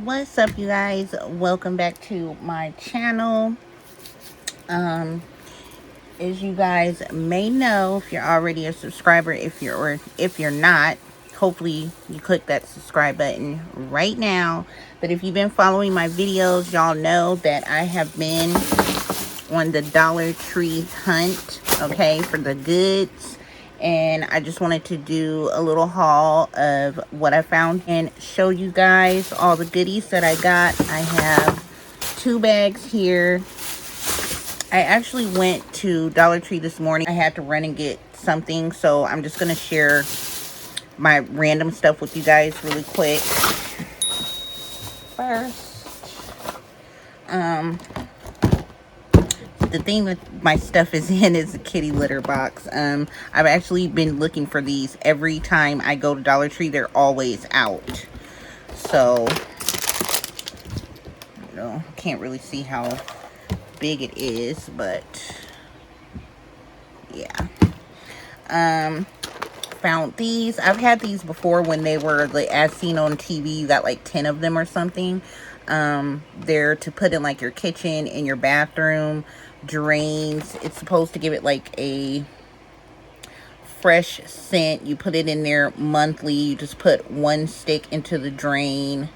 What's up, you guys? Welcome back to my channel. As you guys may know, if you're already a subscriber, if you're not, hopefully you click that subscribe button right now. But if you've been following my videos, y'all know that I have been on the Dollar Tree hunt, okay, for the goods. And I just wanted to do a little haul of what I found and show you guys all the goodies that I got. I have 2 bags here. I actually went to Dollar Tree this morning. I had to run and get something, so I'm just going to share my random stuff with you guys really quick. First, the thing that my stuff is in is a kitty litter box. I've actually been looking for these every time I go to Dollar Tree. They're always out. So, can't really see how big it is, but yeah. Found these. I've had these before when they were like as seen on TV. You got like 10 of them or something. They're to put in like your kitchen, in your bathroom, drains. It's supposed to give it like a fresh scent. You put it in there monthly. You just put 1 stick into the drain.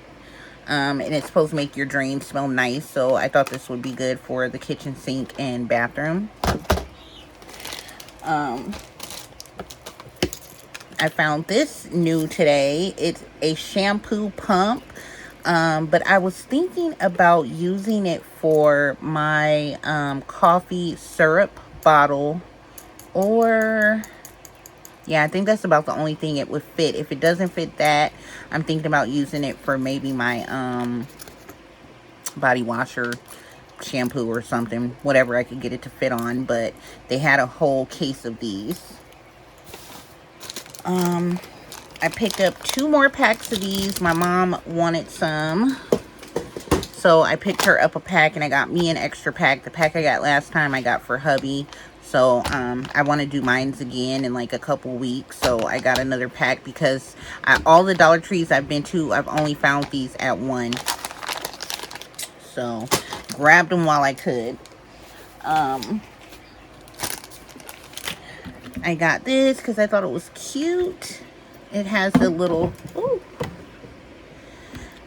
And it's supposed to make your drain smell nice. So I thought this would be good for the kitchen sink and bathroom. I found this new today. It's a shampoo pump. But I was thinking about using it for my coffee syrup bottle. Or, yeah, I think that's about the only thing it would fit. If it doesn't fit that, I'm thinking about using it for maybe my body wash or shampoo or something. Whatever I could get it to fit on. But they had a whole case of these. I picked up 2 more packs of these. My mom wanted some, so I picked her up a pack, and I got me an extra pack. The pack I got last time I got for hubby. So I want to do mines again in like a couple weeks. So I got another pack because all the Dollar Trees I've been to, I've only found these at one. So grabbed them while I could. I got this because I thought it was cute. It has the little, ooh,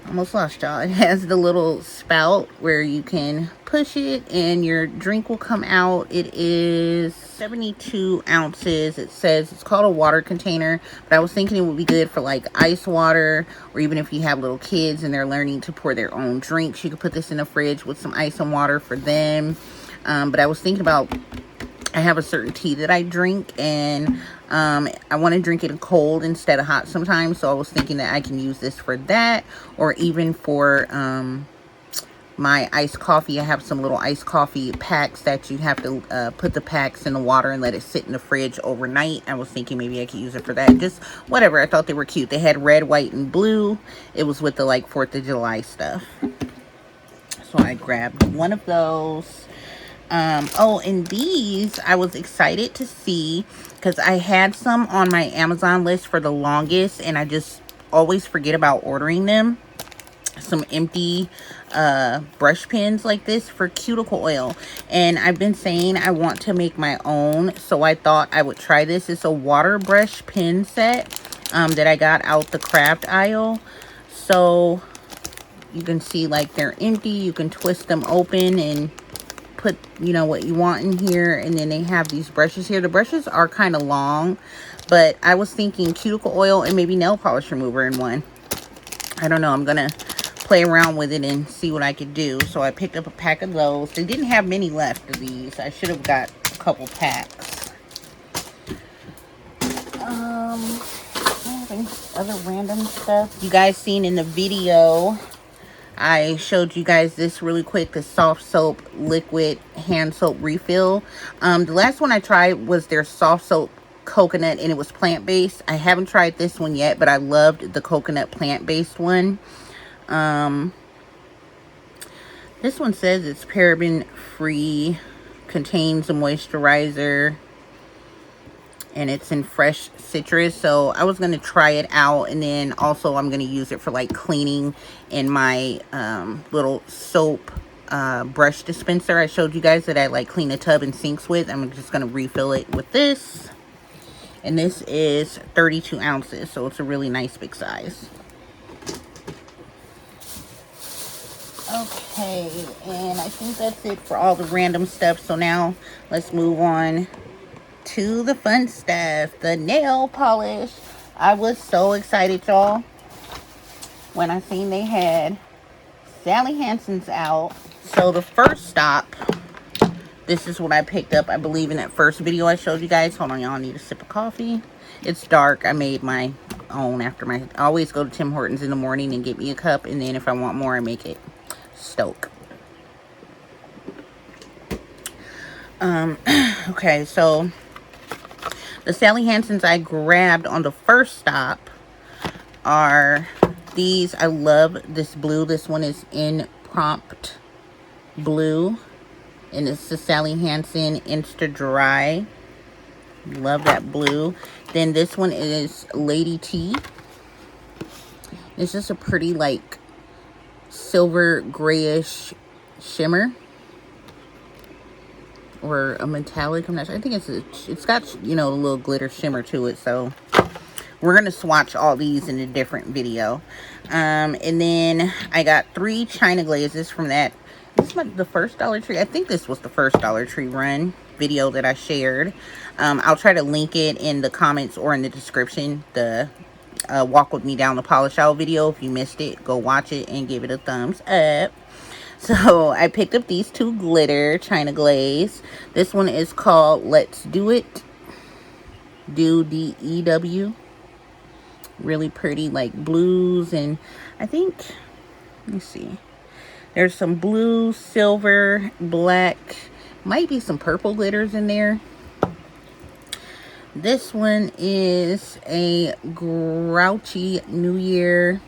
almost lost y'all. It has the little spout where you can push it and your drink will come out. It is 72 ounces. It says it's called a water container, but I was thinking it would be good for like ice water, or even if you have little kids and they're learning to pour their own drinks, you could put this in the fridge with some ice and water for them. But I was thinking about, I have a certain tea that I drink, and I want to drink it cold instead of hot sometimes. So I was thinking that I can use this for that, or even for my iced coffee. I have some little iced coffee packs that you have to put the packs in the water and let it sit in the fridge overnight. I was thinking maybe I could use it for that. Just whatever. I thought they were cute. They had red, white, and blue. It was with the like 4th of July stuff. So I grabbed one of those. Oh, and these I was excited to see because I had some on my Amazon list for the longest, and I just always forget about ordering them. Some empty brush pens like this for cuticle oil, and I've been saying I want to make my own, so I thought I would try this. It's a water brush pen set that I got out the craft aisle. So you can see like they're empty. You can twist them open and put, you know, what you want in here. And then they have these brushes here. The brushes are kind of long, but I was thinking cuticle oil and maybe nail polish remover in one. I don't know. I'm gonna play around with it and see what I could do. So I picked up a pack of those. They didn't have many left of these. I should have got a couple packs. Other random stuff you guys seen in the video. I showed you guys this really quick, the soft soap liquid hand soap refill. The last one I tried was their soft soap coconut, and it was plant-based. I haven't tried this one yet, but I loved the coconut plant-based one. This one says it's paraben free, contains a moisturizer. and it's in fresh citrus. So I was going to try it out, and then also I'm going to use it for like cleaning in my little soap brush dispenser I showed you guys that I like clean the tub and sinks with. I'm just going to refill it with this, and this is 32 ounces, so it's a really nice big size. Okay, and I think that's it for all the random stuff. So now let's move on to the fun stuff, the nail polish. I was so excited, y'all, when I seen they had Sally Hansen's out. So the first stop, this is what I picked up, I believe, in that first video I showed you guys. Hold on, y'all, I need a sip of coffee. It's dark. I made my own after I always go to Tim Hortons in the morning and get me a cup, and then if I want more, I make it Stoke. Okay, so the Sally Hansen's I grabbed on the first stop are these. I love this blue. This one is in prompt blue, and it's the Sally Hansen Insta Dry. Love that blue. Then this one is Lady T. It's just a pretty like silver grayish shimmer, or a metallic. I'm not sure. I think it's got, you know, a little glitter shimmer to it. So we're gonna swatch all these in a different video. And then I got 3 China glazes from that. This was the first Dollar Tree. I think this was the first Dollar Tree run video that I shared. I'll try to link it in the comments or in the description. The walk with me down the polish out video. If you missed it, go watch it and give it a thumbs up. So I picked up these 2 glitter China glaze. This one is called Let's Do It. Do DEW. Really pretty, like blues, and I think, let me see, there's some blue, silver, black, might be some purple glitters in there. This one is a Grouchy New Year,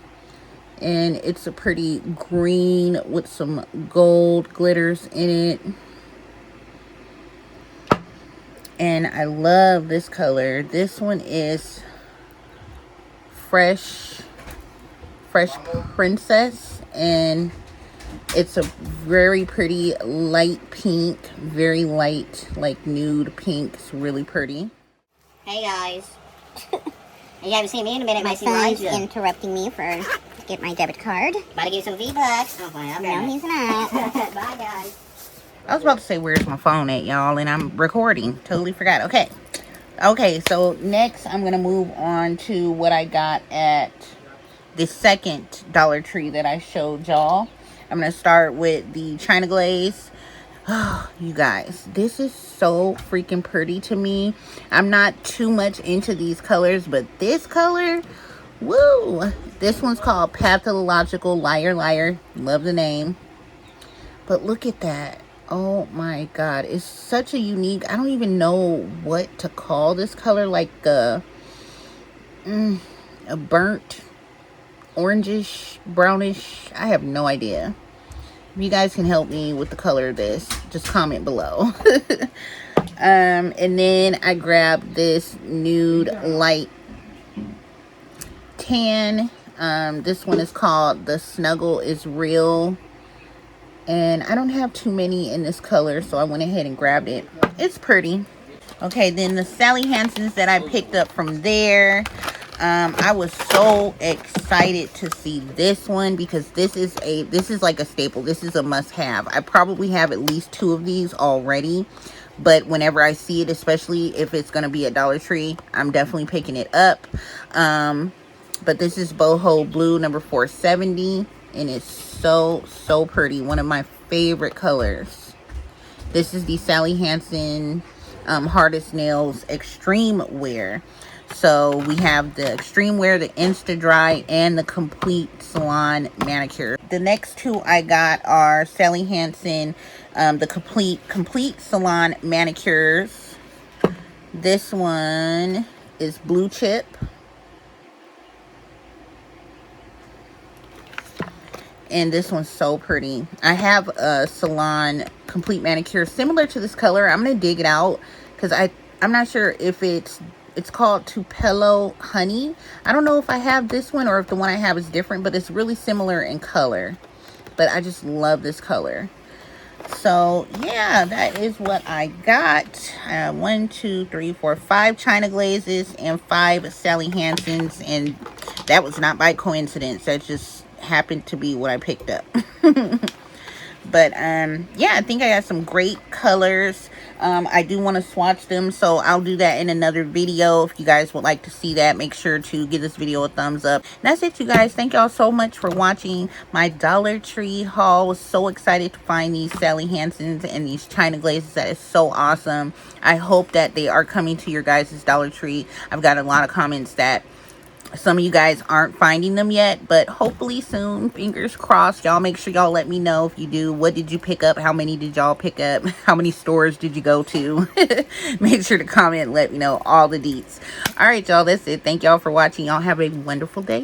and it's a pretty green with some gold glitters in it. And I love this color. This one is Fresh Princess, and it's a very pretty light pink, very light, like nude pink. It's really pretty. Hey guys. You haven't seen me in a minute. My son's interrupting me to get my debit card. About to give some V-Bucks. Oh, fine, no, he's not. Bye, guys. I was about to say, where's my phone at, y'all? And I'm recording. Totally forgot. Okay, so next I'm going to move on to what I got at the second Dollar Tree that I showed y'all. I'm going to start with the China Glaze. Oh, you guys, this is so freaking pretty to me. I'm not too much into these colors, but this color, woo! This one's called Pathological Liar Liar. Love the name. But look at that. Oh my god, it's such a unique, I don't even know what to call this color, like a burnt orangish, brownish. I have no idea. If you guys can help me with the color of this, just comment below. And then I grabbed this nude light tan. This one is called The Snuggle Is Real. And I don't have too many in this color, so I went ahead and grabbed it. It's pretty. Okay, then the Sally Hansen's that I picked up from there. I was so excited to see this one because this is like a staple. This is a must-have. I probably have at least 2 of these already, but whenever I see it, especially if it's going to be at Dollar Tree, I'm definitely picking it up. But this is Boho Blue number 470, and it's so pretty. One of my favorite colors. This is the Sally Hansen Hardest Nails Extreme Wear. So we have the Extreme Wear, the Insta Dry, and the Complete Salon Manicure. The next 2 I got are Sally Hansen, the Complete Salon Manicures. This one is Blue Chip. And this one's so pretty. I have a Salon Complete Manicure similar to this color. I'm going to dig it out because I I'm not sure if it's called Tupelo Honey. I don't know if I have this one or if the one I have is different, but it's really similar in color. But I just love this color. So yeah, that is what I got. 1, 2, 3, 4, 5 China Glazes and 5 Sally Hansen's, and that was not by coincidence. That just happened to be what I picked up. But yeah, I think I got some great colors. I do want to swatch them, so I'll do that in another video. If you guys would like to see that, make sure to give this video a thumbs up. And that's it, you guys. Thank y'all so much for watching my Dollar Tree haul. Was so excited to find these Sally Hansen's and these China Glazes. That is so awesome. I hope that they are coming to your guys' Dollar Tree. I've got a lot of comments that some of you guys aren't finding them yet, but hopefully soon. Fingers crossed. Y'all make sure y'all let me know if you do. What did you pick up? How many did y'all pick up? How many stores did you go to? Make sure to comment and let me know all the deets. All right, y'all, that's it. Thank y'all for watching. Y'all have a wonderful day.